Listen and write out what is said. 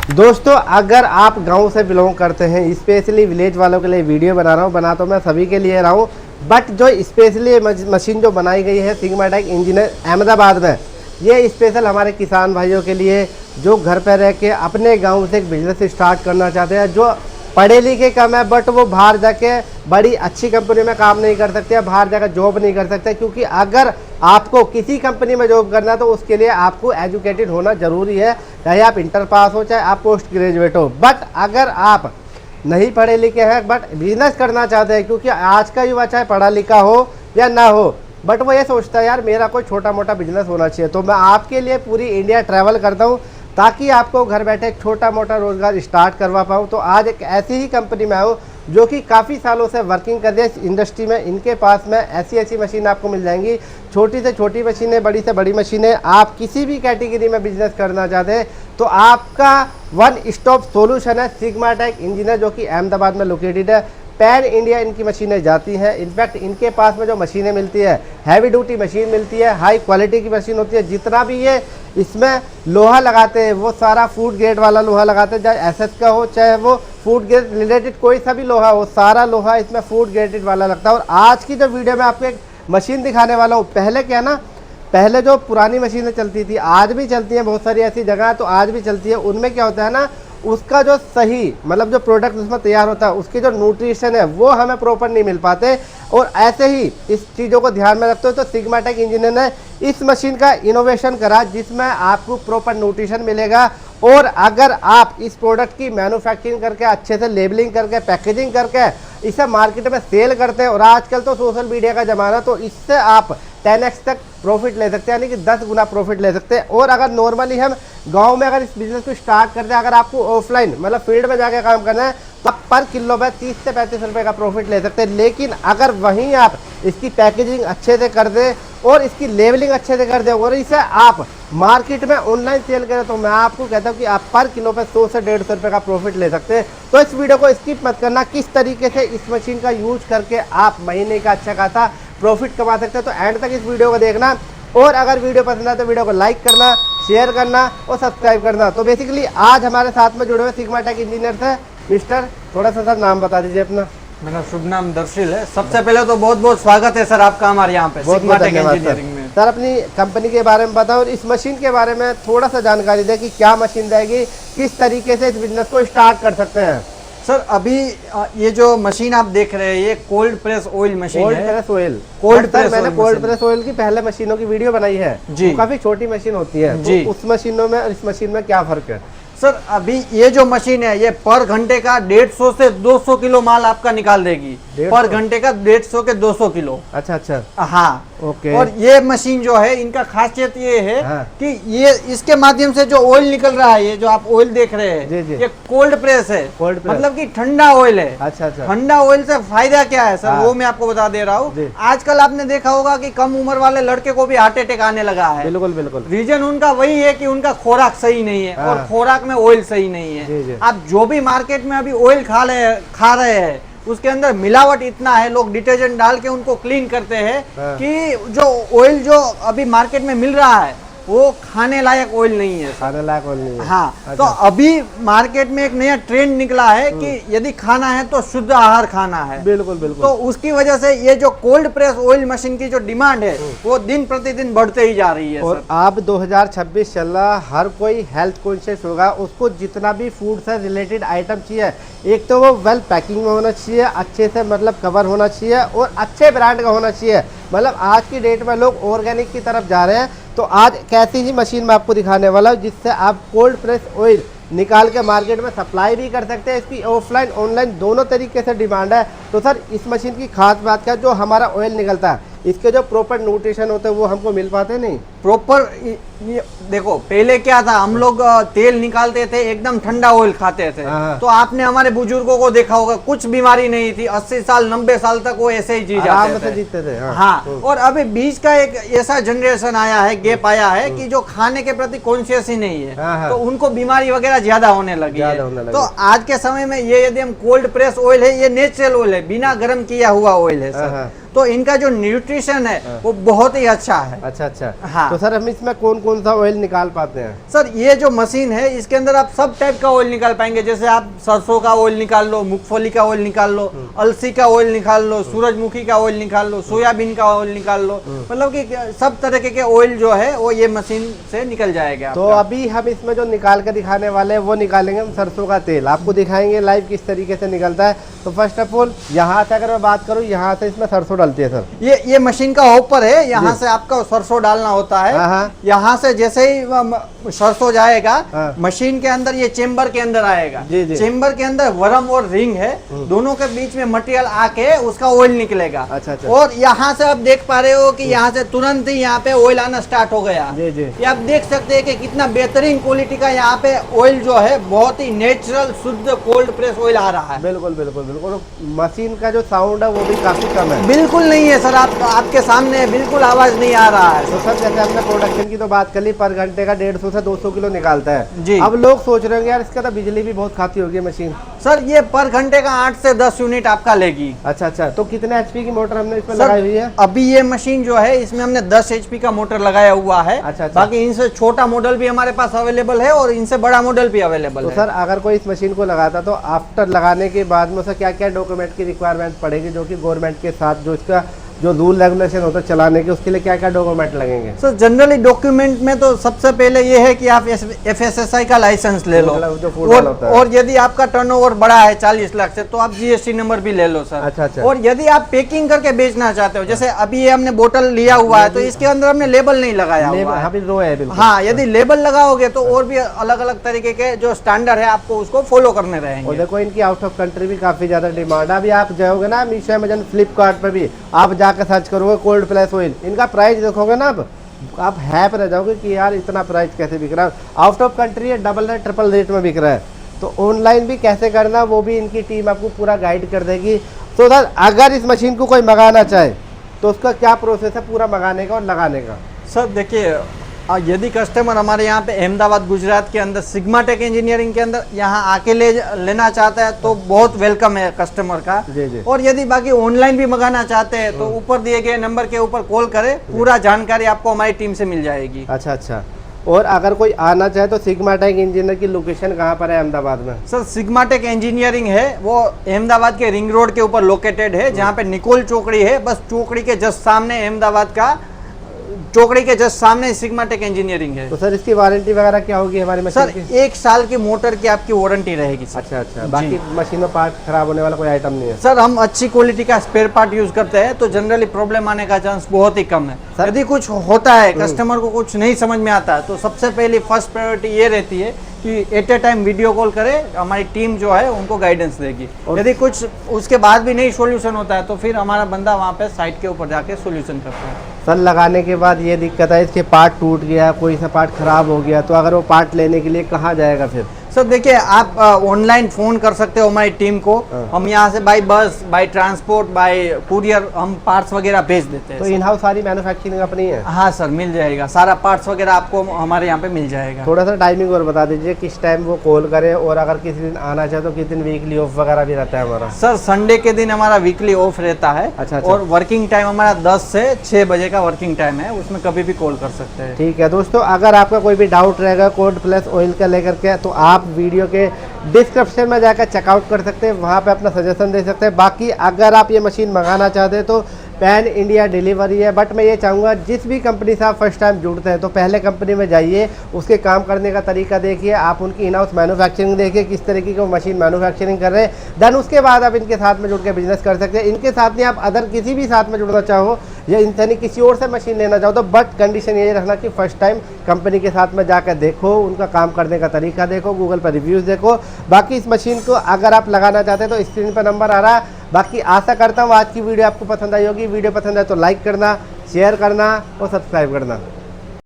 दोस्तों अगर आप गांव से बिलोंग करते हैं, स्पेशली विलेज वालों के लिए वीडियो बना रहा हूं, बना तो मैं सभी के लिए रहा हूं, बट जो स्पेशली मशीन जो बनाई गई है सिग्माटेक इंजीनियर अहमदाबाद में, ये स्पेशल हमारे किसान भाइयों के लिए जो घर पर रह के अपने गांव से एक बिजनेस स्टार्ट करना चाहते हैं, जो पढ़े लिखे कम है बट वो बाहर जाके बड़ी अच्छी कंपनी में काम नहीं कर सकते, बाहर जाकर जॉब नहीं कर सकते, क्योंकि अगर आपको किसी कंपनी में जॉब करना तो उसके लिए आपको एजुकेटेड होना ज़रूरी है, चाहे आप इंटर पास हो चाहे आप पोस्ट ग्रेजुएट हो। बट अगर आप नहीं पढ़े लिखे हैं बट बिजनेस करना चाहते हैं, क्योंकि आज का युवा चाहे पढ़ा लिखा हो या ना हो बट वो ये सोचता है यार मेरा कोई छोटा मोटा बिजनेस होना चाहिए, तो मैं आपके लिए पूरी इंडिया ट्रैवल करता हूँ ताकि आपको घर बैठे एक छोटा मोटा रोजगार स्टार्ट करवा पाऊँ। तो आज एक ऐसी ही कंपनी में आऊँ जो कि काफ़ी सालों से वर्किंग कर रही है इस इंडस्ट्री में। इनके पास में ऐसी मशीन आपको मिल जाएंगी, छोटी से छोटी मशीनें, बड़ी से बड़ी मशीनें। आप किसी भी कैटेगरी में बिजनेस करना चाहते हैं तो आपका वन स्टॉप सॉल्यूशन है सिग्माटेक इंजीनियर, जो कि अहमदाबाद में लोकेटेड है। पैन इंडिया इनकी मशीनें जाती हैं। इनफैक्ट इनके पास में जो मशीनें मिलती है हैवी ड्यूटी मशीन मिलती है, हाई क्वालिटी की मशीन होती है। जितना भी ये इसमें लोहा लगाते हैं वो सारा फूड ग्रेड वाला लोहा लगाते हैं, चाहे एसएस का हो चाहे वो फूड ग्रेड रिलेटेड कोई सा भी लोहा हो, सारा लोहा इसमें फूड ग्रेडेड वाला लगता है। और आज की जो वीडियो में आपको एक मशीन दिखाने वाला हूँ, पहले क्या ना, पहले जो पुरानी मशीनें चलती थी, आज भी चलती हैं बहुत सारी ऐसी जगह, तो आज भी चलती है, उनमें क्या होता है ना, उसका जो सही मतलब जो प्रोडक्ट उसमें तैयार होता है उसकी जो न्यूट्रिशन है वो हमें प्रॉपर नहीं मिल पाते। और ऐसे ही इस चीज़ों को ध्यान में रखते हो तो सिग्माटेक इंजीनियर ने इस मशीन का इनोवेशन करा जिसमें आपको प्रॉपर न्यूट्रिशन मिलेगा। और अगर आप इस प्रोडक्ट की मैन्युफैक्चरिंग करके अच्छे से लेबलिंग करके पैकेजिंग करके इसे मार्केट में सेल करते हैं, और आजकल तो सोशल मीडिया का ज़माना, तो इससे आप 10x तक प्रॉफिट ले सकते हैं, यानी कि 10 गुना प्रॉफिट ले सकते हैं। और अगर नॉर्मली हम गांव में अगर इस बिजनेस को स्टार्ट करते हैं, अगर आपको ऑफलाइन मतलब फील्ड में जाके काम करना है तो आप पर किलो में 30 से 35 रुपये का प्रॉफिट ले सकते हैं। लेकिन अगर वहीं आप इसकी पैकेजिंग अच्छे से कर दें और इसकी लेबलिंग अच्छे से कर दें और इसे आप मार्केट में ऑनलाइन सेल करें, तो मैं आपको कहता हूँ कि आप पर किलो पे 100 से 150 रुपये का प्रॉफिट ले सकते हैं। तो इस वीडियो को स्किप मत करना, किस तरीके से इस मशीन का यूज करके आप महीने का अच्छा खासा प्रॉफिट कमा सकते हैं। तो एंड तक इस वीडियो को देखना, और अगर वीडियो पसंद आए तो वीडियो को लाइक करना, शेयर करना और सब्सक्राइब करना। तो बेसिकली आज हमारे साथ में जुड़े हुए सिग्माटेक इंजीनियर से मिस्टर, थोड़ा सा सर नाम बता दीजिए अपना। मेरा शुभ नाम दर्शिल है। सबसे पहले तो बहुत बहुत स्वागत है सर आपका हमारे यहाँ पे सिग्माटेक इंजीनियरिंग में। सर अपनी कंपनी के बारे में बताओ और इस मशीन के बारे में थोड़ा सा जानकारी दें कि क्या मशीन रहेगी, किस तरीके से इस बिजनेस को स्टार्ट कर सकते हैं। सर अभी ये जो मशीन आप देख रहे हैं ये कोल्ड प्रेस ऑयल मशीन है। कोल्ड प्रेस ऑयल की पहले मशीनों की वीडियो बनाई है जी, काफी छोटी मशीन होती है जी। तो उस मशीनों में और इस मशीन में क्या फर्क है सर? अभी ये जो मशीन है ये पर घंटे का 150 से 200 किलो माल आपका निकाल देगी, पर घंटे का 150 के 200 किलो। अच्छा हाँ ओके। और ये मशीन जो है इनका खासियत ये है हाँ। कि ये इसके माध्यम से जो ऑयल निकल रहा है, ये जो आप ऑयल देख रहे हैं जी। ये कोल्ड प्रेस है, मतलब कि ठंडा ऑयल है। अच्छा। ठंडा ऑयल से फायदा क्या है सर? हाँ। वो मैं आपको बता दे रहा हूँ। आजकल आपने देखा होगा कि कम उम्र वाले लड़के को भी हार्ट अटैक आने लगा है। बिल्कुल। रीजन उनका वही है कि उनका खोराक सही नहीं है। हाँ। और खोराक में ऑयल सही नहीं है। जी। आप जो भी मार्केट में अभी ऑयल खा रहे हैं उसके अंदर मिलावट इतना है, लोग डिटर्जेंट डाल के उनको क्लीन करते हैं। हाँ। कि जो ऑयल जो अभी मार्केट में मिल रहा है वो खाने लायक ऑयल नहीं है, खाने लायक ऑयल नहीं है। हाँ। अच्छा। तो अभी मार्केट में एक नया ट्रेंड निकला है कि यदि खाना है तो शुद्ध आहार खाना है। बिल्कुल। तो उसकी वजह से ये जो कोल्ड प्रेस ऑयल मशीन की जो डिमांड है वो दिन प्रतिदिन बढ़ते ही जा रही है। और अब 2026 चल रहा, हर कोई हेल्थ कॉन्शियस होगा, उसको जितना भी फूड से रिलेटेड आइटम चाहिए, एक तो वो वेल पैकिंग में होना चाहिए, अच्छे से मतलब कवर होना चाहिए और अच्छे ब्रांड का होना चाहिए। मतलब आज की डेट में लोग ऑर्गेनिक की तरफ जा रहे हैं। तो आज कैसी ही मशीन मैं आपको दिखाने वाला हूँ जिससे आप कोल्ड प्रेस ऑयल निकाल के मार्केट में सप्लाई भी कर सकते हैं। इसकी ऑफलाइन ऑनलाइन दोनों तरीके से डिमांड है। तो सर इस मशीन की खास बात क्या है, जो हमारा ऑयल निकलता है इसके जो प्रॉपर न्यूट्रिशन होते हैं वो हमको मिल पाते नहीं प्रॉपर। देखो पहले क्या था, हम लोग तेल निकालते थे एकदम ठंडा ऑयल खाते थे। तो आपने हमारे बुजुर्गों को देखा होगा, कुछ बीमारी नहीं थी, 80 साल 90 साल तक वो ऐसे ही जीते थे। हाँ। और अभी बीच का एक ऐसा जनरेशन आया है, गैप आया है कि जो खाने के प्रति कॉन्शियस ही नहीं है, तो उनको बीमारी वगैरह ज्यादा होने लगी है। तो आज के समय में ये यदि हम कोल्ड प्रेस ऑयल है, ये नेचुरल ऑयल है, बिना गर्म किया हुआ ऑयल है सर। तो इनका जो न्यूट्रिशन है वो बहुत ही अच्छा है। अच्छा। हाँ। तो सर हम इसमें कौन कौन सा ऑयल निकाल पाते हैं? सर ये जो मशीन है इसके अंदर आप सब टाइप का ऑयल निकाल पाएंगे। जैसे आप सरसों का ऑयल निकाल लो, मूंगफली का ऑयल निकाल लो, अलसी का ऑयल निकाल लो, सूरजमुखी का ऑयल निकाल लो, सोयाबीन का ऑयल निकाल लो, मतलब कि सब तरह के ऑयल जो है वो ये मशीन से निकल जाएगा। तो अभी हम इसमें जो निकाल कर दिखाने वाले हैं वो निकालेंगे हम सरसों का तेल, आपको दिखाएंगे लाइव किस तरीके से निकलता है। तो फर्स्ट ऑफ ऑल यहाँ से अगर मैं बात करूँ, यहाँ से इसमें सरसों डालती है सर, ये मशीन का ऊपर है, यहाँ से आपका सरसों डालना होता है। यहाँ से जैसे ही सरसों जाएगा मशीन के अंदर, ये चेम्बर के अंदर आएगा। चेम्बर के अंदर वर्म और रिंग है, दोनों के बीच में मटेरियल आके उसका ऑयल निकलेगा। अच्छा। और यहाँ से आप देख पा रहे हो कि यहाँ से तुरंत ही यहाँ पे ऑयल आना स्टार्ट हो गया। ये आप देख सकते हैं कि कितना बेहतरीन क्वालिटी का यहाँ पे ऑयल जो है, बहुत ही नेचुरल शुद्ध कोल्ड प्रेस ऑयल आ रहा है। बिल्कुल बिल्कुल बिल्कुल। मशीन का जो साउंड है वो भी काफी कम है। बिल्कुल नहीं है सर, आपके सामने बिल्कुल आवाज नहीं आ रहा है। तो सर जैसे हमने प्रोडक्शन की तो बात कर ली, पर घंटे का 150 से 200 किलो निकालता है जी। अब लोग सोच रहे होंगे यार इसका तो बिजली भी बहुत खाती होगी मशीन। सर ये पर घंटे का 8 से 10 यूनिट आपका लेगी। अच्छा। तो कितने एचपी की मोटर हमने इसमें लगाई हुई है? अभी ये मशीन जो है इसमें हमने 10 एचपी का मोटर लगाया हुआ है। अच्छा। बाकी इनसे छोटा मॉडल भी हमारे पास अवेलेबल है और इनसे बड़ा मॉडल भी अवेलेबल है। सर अगर कोई इस मशीन को लगाता तो आफ्टर लगाने के बाद में उसे क्या क्या डॉक्यूमेंट की रिक्वायरमेंट पड़ेगी, जो कि गवर्नमेंट के साथ जो इसका जो रूल रेगुलेशन होता है चलाने के, उसके लिए क्या क्या डॉक्यूमेंट लगेंगे? सर जनरली डॉक्यूमेंट में तो सबसे पहले ये है कि आप FSSAI का लाइसेंस ले लो, और यदि आपका टर्नओवर बड़ा है 40 लाख से तो आप GST नंबर भी ले लो सर। अच्छा। और यदि आप पैकिंग करके बेचना चाहते हो, जैसे अभी ये हमने बोतल लिया हुआ है तो इसके अंदर हमने लेबल नहीं लगाया हुआ है। हाँ, यदि लेबल लगाओगे तो और भी अलग अलग तरीके के जो स्टैंडर्ड है आपको उसको फॉलो करने रहेंगे। और देखो इनकी आउट ऑफ कंट्री भी काफी ज्यादा डिमांड है। अभी आप जाओगे ना मीशो, अमेज़न, फ्लिपकार्ट पे भी आप जाकर सर्च करोगे कोल्ड प्रेस ऑयल, इनका प्राइस देखोगे ना आप हैप रह जाओगे कि यार इतना प्राइस कैसे बिक रहा है। आउट ऑफ कंट्री है, डबल रेट ट्रिपल रेट में बिक रहा है। तो ऑनलाइन भी कैसे करना वो भी इनकी टीम आपको पूरा गाइड कर देगी। तो सर अगर इस मशीन को कोई मंगाना चाहे तो उसका क्या प्रोसेस है पूरा मंगाने का और लगाने का? सर देखिए, यदि कस्टमर हमारे यहाँ पे अहमदाबाद गुजरात के अंदर सिग्मा टेक इंजीनियरिंग के अंदर यहाँ आके लेना चाहता है तो बहुत वेलकम है कस्टमर का। जी। और यदि बाकी ऑनलाइन भी मंगाना चाहते हैं तो ऊपर दिए गए नंबर के ऊपर कॉल करें, पूरा जानकारी आपको हमारी टीम से मिल जाएगी। अच्छा। और अगर कोई आना चाहे तो सिग्मा टेक इंजीनियर की लोकेशन कहाँ पर है अहमदाबाद में? सर सिग्मा टेक इंजीनियरिंग है वो अहमदाबाद के रिंग रोड के ऊपर लोकेटेड है, जहाँ पे निकोल चौकड़ी है, बस चौकड़ी के जस्ट सामने, अहमदाबाद का चौकड़ी के जस्ट सामने सिग्मा टेक इंजीनियरिंग है। तो सर इसकी वारंटी वगैरह क्या होगी हमारी मशीन की? सर 1 साल की मोटर की आपकी वारंटी रहेगी सर। अच्छा। बाकी मशीन में पार्ट खराब होने वाला कोई आइटम नहीं है? सर हम अच्छी क्वालिटी का स्पेयर पार्ट यूज करते हैं तो जनरली प्रॉब्लम आने का चांस बहुत ही कम है। यदि कुछ होता है, कस्टमर को कुछ नहीं समझ में आता है तो सबसे पहली फर्स्ट प्रायोरिटी ये रहती है कि at a time video call करे, हमारी टीम जो है उनको गाइडेंस देगी। यदि कुछ उसके बाद भी नहीं सोल्यूशन होता है तो फिर हमारा बंदा वहाँ पे साइट के ऊपर जाके सोल्यूशन करता है। सर लगाने के बाद ये दिक्कत है इसके पार्ट टूट गया, कोई सा पार्ट खराब हो गया, तो अगर वो पार्ट लेने के लिए कहाँ जाएगा फिर? सर देखिए, आप ऑनलाइन फोन कर सकते हो हमारी टीम को, हम यहाँ से बाय बस, बाय ट्रांसपोर्ट, बाय कुरियर हम पार्ट्स वगैरह भेज देते हैं। तो इन हाउस सारी मैन्युफैक्चरिंग अपनी है? हाँ सर, मिल जाएगा, सारा पार्ट्स वगैरह आपको हमारे यहाँ पे मिल जाएगा। थोड़ा सा टाइमिंग और बता दीजिए किस टाइम वो कॉल करे, और अगर किसी दिन आना चाहे तो किस दिन वीकली ऑफ वगैरह भी रहता है हमारा? सर संडे के दिन हमारा वीकली ऑफ रहता है। अच्छा। और वर्किंग टाइम हमारा 10 से 6 बजे का वर्किंग टाइम है, उसमें कभी भी कॉल कर सकते हैं। ठीक है दोस्तों, अगर आपका कोई भी डाउट रहेगा कोल्ड प्रेस ऑयल का लेकर के तो आप वीडियो के डिस्क्रिप्शन में जाकर चेकआउट कर सकते हैं, वहाँ पे अपना सजेशन दे सकते हैं। बाकी अगर आप ये मशीन मंगाना चाहते हैं तो पैन इंडिया डिलीवरी है। बट मैं ये चाहूँगा जिस भी कंपनी से आप फर्स्ट टाइम जुड़ते हैं तो पहले कंपनी में जाइए, उसके काम करने का तरीका देखिए, आप उनकी इन हाउस मैन्युफैक्चरिंग देखिए किस तरीके की वो मशीन मैन्युफैक्चरिंग कर रहे हैं, देन उसके बाद आप इनके साथ में जुड़ के बिजनेस कर सकते हैं। इनके साथ नहीं, आप अदर किसी भी साथ में जुड़ना चाहो या यानी किसी और से मशीन लेना चाहो तो बट कंडीशन यही रखना कि फर्स्ट टाइम कंपनी के साथ में जाकर देखो, उनका काम करने का तरीका देखो, गूगल पर रिव्यूज़ देखो। बाकी इस मशीन को अगर आप लगाना चाहते हैं तो स्क्रीन पर नंबर आ रहा है। बाकी आशा करता हूँ आज की वीडियो आपको पसंद आई होगी। वीडियो पसंद आए तो लाइक करना, शेयर करना और सब्सक्राइब करना।